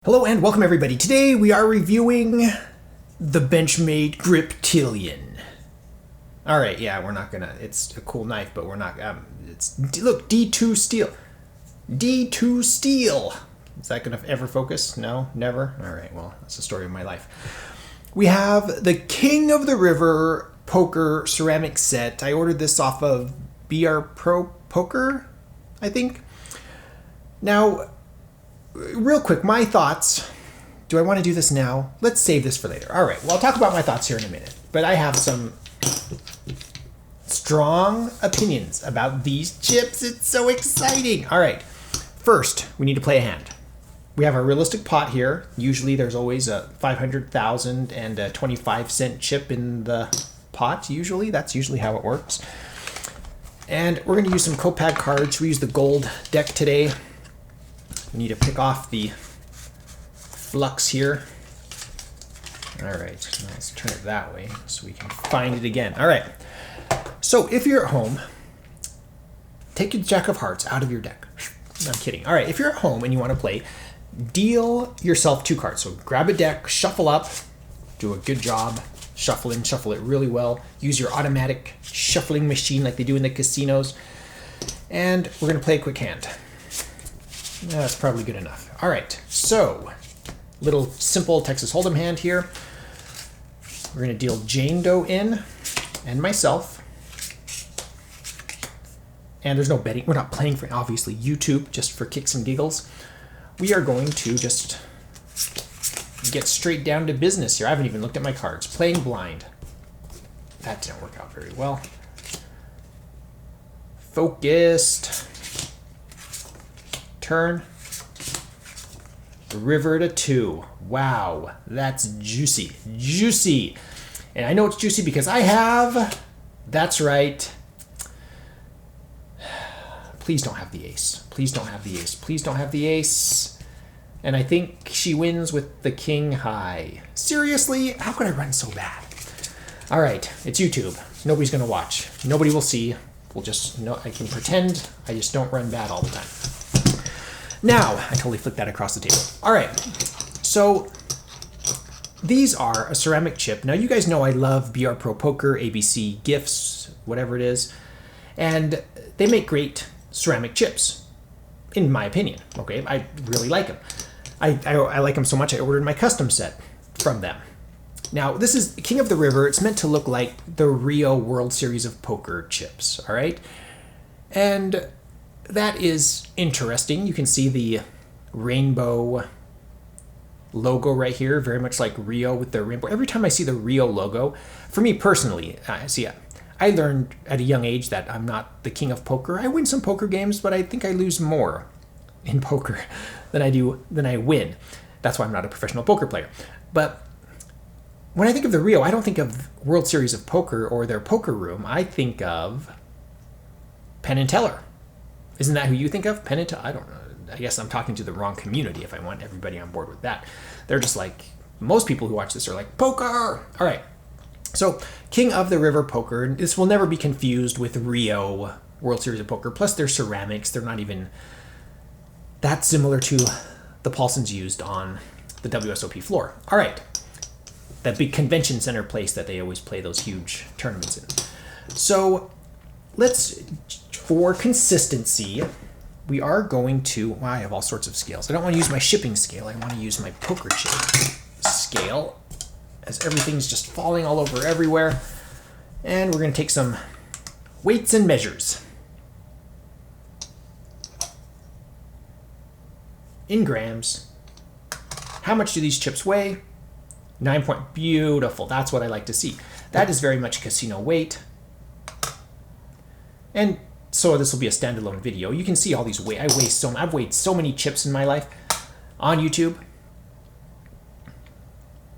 Hello and welcome everybody. Today we are reviewing the Benchmade Griptilian. Alright, yeah, we're not gonna, it's a cool knife, but we're not, look, D2 steel. D2 steel. Is that gonna ever focus? No, never? Alright, well, that's the story of my life. We have the King of the River Poker ceramic set. I ordered this off of BR Pro Poker, I think. Now, real quick, my thoughts. Do I want to do this now? Let's save this for later. All right, well, I'll talk about my thoughts here in a minute. But I have some strong opinions about these chips. It's so exciting. All right, first, we need to play a hand. We have our realistic pot here. Usually there's always a 500,000 and a 25-cent chip in the pot, usually. That's usually how it works. And we're going to use some Copag cards. We use the gold deck today. We need to pick off the flux here. All right, let's turn it that way so we can find it again. All right, so if you're at home, take your Jack of Hearts out of your deck. I'm kidding. All right, if you're at home and you want to play, deal yourself 2 cards. So grab a deck, shuffle up, do a good job, shuffle in, shuffle it really well. Use your automatic shuffling machine like they do in the casinos. And we're gonna play a quick hand. That's probably good enough. All right, so little simple Texas Hold'em hand here. We're gonna deal Jane Doe in and myself. And there's no betting. We're not playing for, obviously, YouTube, just for kicks and giggles. We are going to just get straight down to business here. I haven't even looked at my cards. Playing blind. That didn't work out very well. Focused. Turn. River to 2. Wow, that's juicy. Juicy. And I know it's juicy because I have, that's right. Please don't have the ace. Please don't have the ace. Please don't have the ace. And I think she wins with the king high. Seriously? How could I run so bad? All right, it's YouTube. Nobody's gonna watch. Nobody will see. We'll just, no, I can pretend I just don't run bad all the time. Now, I totally flipped that across the table. All right, so these are a ceramic chip. Now, you guys know I love BR Pro Poker, ABC Gifts, whatever it is, and they make great ceramic chips, in my opinion, okay? I really like them. I like them so much I ordered my custom set from them. Now, this is King of the River. It's meant to look like the Rio World Series of Poker chips, all right? And that is interesting. You can see the rainbow logo right here, very much like Rio with the rainbow. Every time I see the Rio logo, for me personally, I learned at a young age that I'm not the king of poker. I win some poker games, but I think I lose more in poker than I win. That's why I'm not a professional poker player. But when I think of the Rio, I don't think of World Series of Poker or their poker room. I think of Penn and Teller. Isn't that who you think of? Penn and Teller? I don't know. I guess I'm talking to the wrong community if I want everybody on board with that. They're just like, most people who watch this are like, poker! All right. So, King of the River Poker. This will never be confused with Rio World Series of Poker. Plus, they're ceramics. They're not even that similar to the Paulsons used on the WSOP floor. All right. That big convention center place that they always play those huge tournaments in. So, let's, for consistency, we are going to, well, I have all sorts of scales. I don't want to use my shipping scale. I want to use my poker chip scale, as everything's just falling all over everywhere. And we're going to take some weights and measures. In grams. How much do these chips weigh? 9 point, beautiful. That's what I like to see. That is very much casino weight. And so this will be a standalone video. You can see all these weight. I've weighed so many chips in my life on YouTube.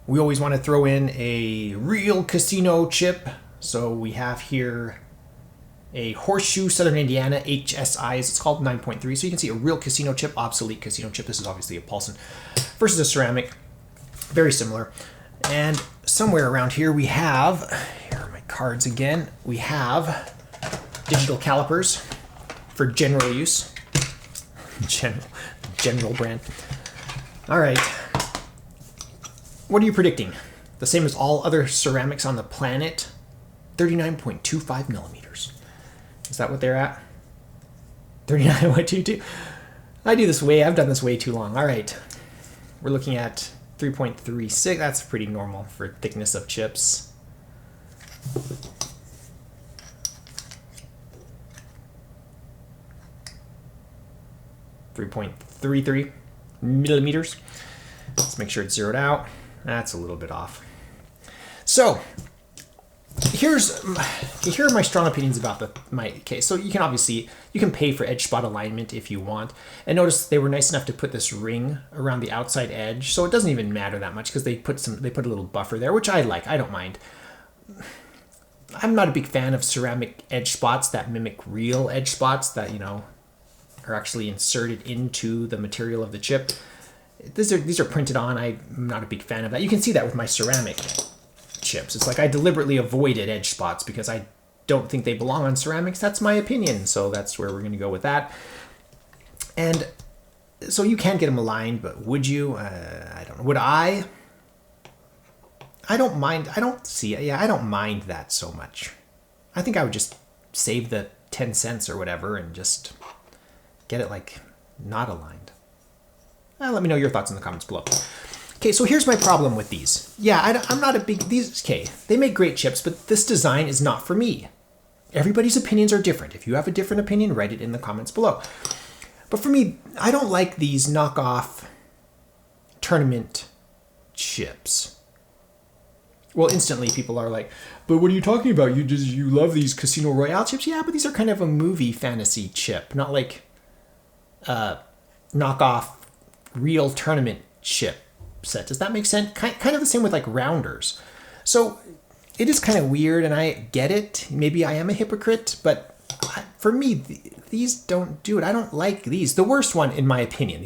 We always want to throw in a real casino chip. So we have here a Horseshoe Southern Indiana HSI, as it's called, 9.3. So you can see a real casino chip, obsolete casino chip. This is obviously a Paulson versus a ceramic. Very similar. And somewhere around here we have, here are my cards again, we have digital calipers for general use. General brand. All right. What are you predicting? The same as all other ceramics on the planet? 39.25 millimeters. Is that what they're at? 39.22. I've done this way too long. All right. We're looking at 3.36. That's pretty normal for thickness of chips. .33 millimeters. Let's make sure it's zeroed out. That's a little bit off. So here are my strong opinions about my case. So you can pay for edge spot alignment if you want. And notice they were nice enough to put this ring around the outside edge, so it doesn't even matter that much because they put a little buffer there, which I like. I don't mind. I'm not a big fan of ceramic edge spots that mimic real edge spots that, are actually inserted into the material of the chip. These are printed on. I'm not a big fan of that. You can see that with my ceramic chips. It's like I deliberately avoided edge spots because I don't think they belong on ceramics. That's my opinion. So that's where we're going to go with that. And so you can get them aligned, but would you? I don't know. Would I? I don't mind. I don't mind that so much. I think I would just save the 10 cents or whatever and just get it like not aligned. Let me know your thoughts in the comments below. Okay, so here's my problem with these. Yeah, I'm not a big, they make great chips, but this design is not for me. Everybody's opinions are different. If you have a different opinion, write it in the comments below. But for me, I don't like these knockoff tournament chips. Well, instantly people are like, but what are you talking about? You love these Casino Royale chips? Yeah, but these are kind of a movie fantasy chip, not like knockoff real tournament chip set. Does that make sense? Kind of the same with like rounders. So it is kind of weird, and I get it. Maybe I am a hypocrite, but for me, these don't do it. I don't like these. The worst one, in my opinion,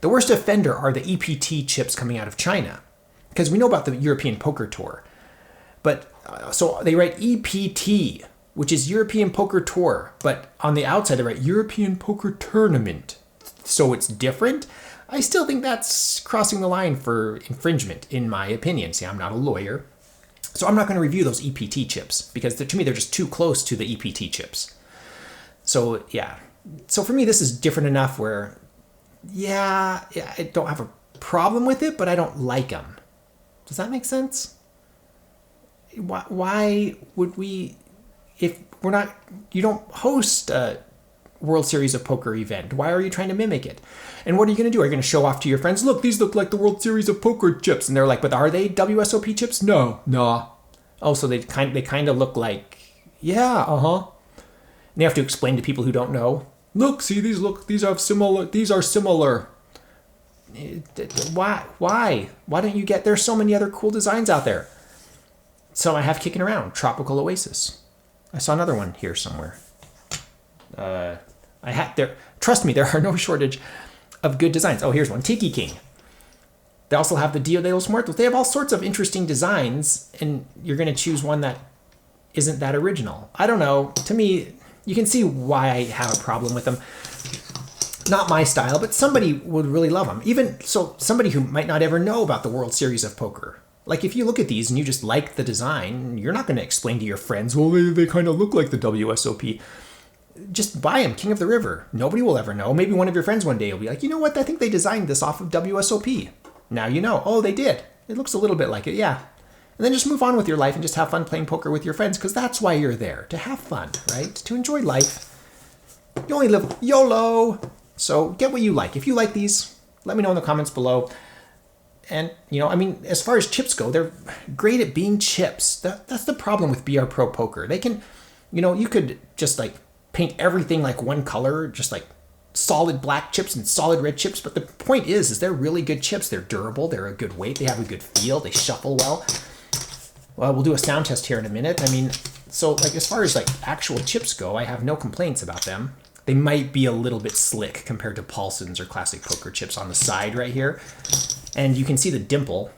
the worst offender are the EPT chips coming out of China, because we know about the European Poker Tour. But so they write EPT, which is European Poker Tour, but on the outside they write European Poker Tournament. So it's different. I still think that's crossing the line for infringement, in my opinion. See, I'm not a lawyer, so I'm not going to review those EPT chips because to me they're just too close to the EPT chips. So yeah, so for me this is different enough where, yeah, I don't have a problem with it, but I don't like them. Does that make sense? Why would we, if we're not, you don't host a World Series of Poker event, why are you trying to mimic it? And what are you going to do? Are you going to show off to your friends? Look, these look like the World Series of Poker chips. And they're like, but are they WSOP chips? No, nah. Oh, so they kind of look like, yeah, uh-huh. And you have to explain to people who don't know. Look, see, these are similar. Why don't you get, there's so many other cool designs out there. So I have kicking around, Tropical Oasis. I saw another one here somewhere. Trust me, there are no shortage of good designs. Oh, here's one, Tiki King. They also have the Dia de los Muertos. They have all sorts of interesting designs, and you're going to choose one that isn't that original. I don't know. To me, you can see why I have a problem with them. Not my style, but somebody would really love them. Even so, somebody who might not ever know about the World Series of Poker. Like, if you look at these and you just like the design, you're not going to explain to your friends, well, they kind of look like the WSOP. Just buy them, King of the River. Nobody will ever know. Maybe one of your friends one day will be like, you know what? I think they designed this off of WSOP. Now you know. Oh, they did. It looks a little bit like it, yeah. And then just move on with your life and just have fun playing poker with your friends, because that's why you're there, to have fun, right? To enjoy life. You only live YOLO. So get what you like. If you like these, let me know in the comments below. And, as far as chips go, they're great at being chips. That's the problem with BR Pro Poker. They can, you could just like paint everything like one color, just like solid black chips and solid red chips. But the point is they're really good chips. They're durable. They're a good weight. They have a good feel. They shuffle well. Well, we'll do a sound test here in a minute. So like as far as like actual chips go, I have no complaints about them. They might be a little bit slick compared to Paulson's or Classic Poker chips on the side right here. And you can see the dimple,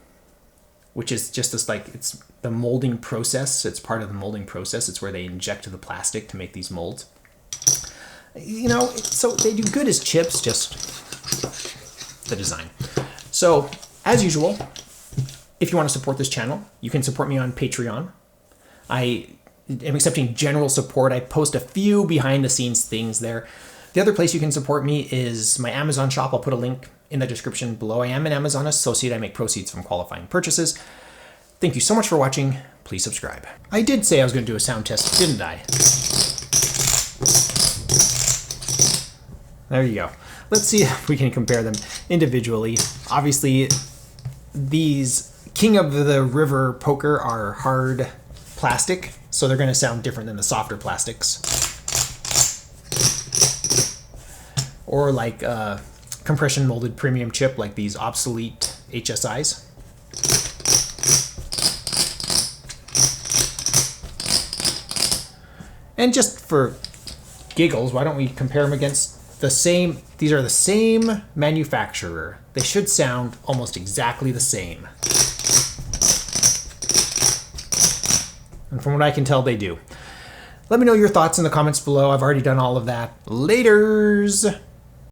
which is just this it's the molding process. It's part of the molding process. It's where they inject the plastic to make these molds. So they do good as chips, just the design. So, as usual, if you want to support this channel, you can support me on Patreon. I am accepting general support. I post a few behind the scenes things there. The other place you can support me is my Amazon shop. I'll put a link in the description below. I am an Amazon associate. I make proceeds from qualifying purchases. Thank you so much for watching. Please subscribe. I did say I was going to do a sound test, didn't I? There you go. Let's see if we can compare them individually. Obviously, these King of the River poker are hard plastic, so they're going to sound different than the softer plastics. Or like compression molded premium chip, like these obsolete HSIs. And just for giggles, why don't we compare them against the same? These are the same manufacturer. They should sound almost exactly the same. And from what I can tell, they do. Let me know your thoughts in the comments below. I've already done all of that. Laters!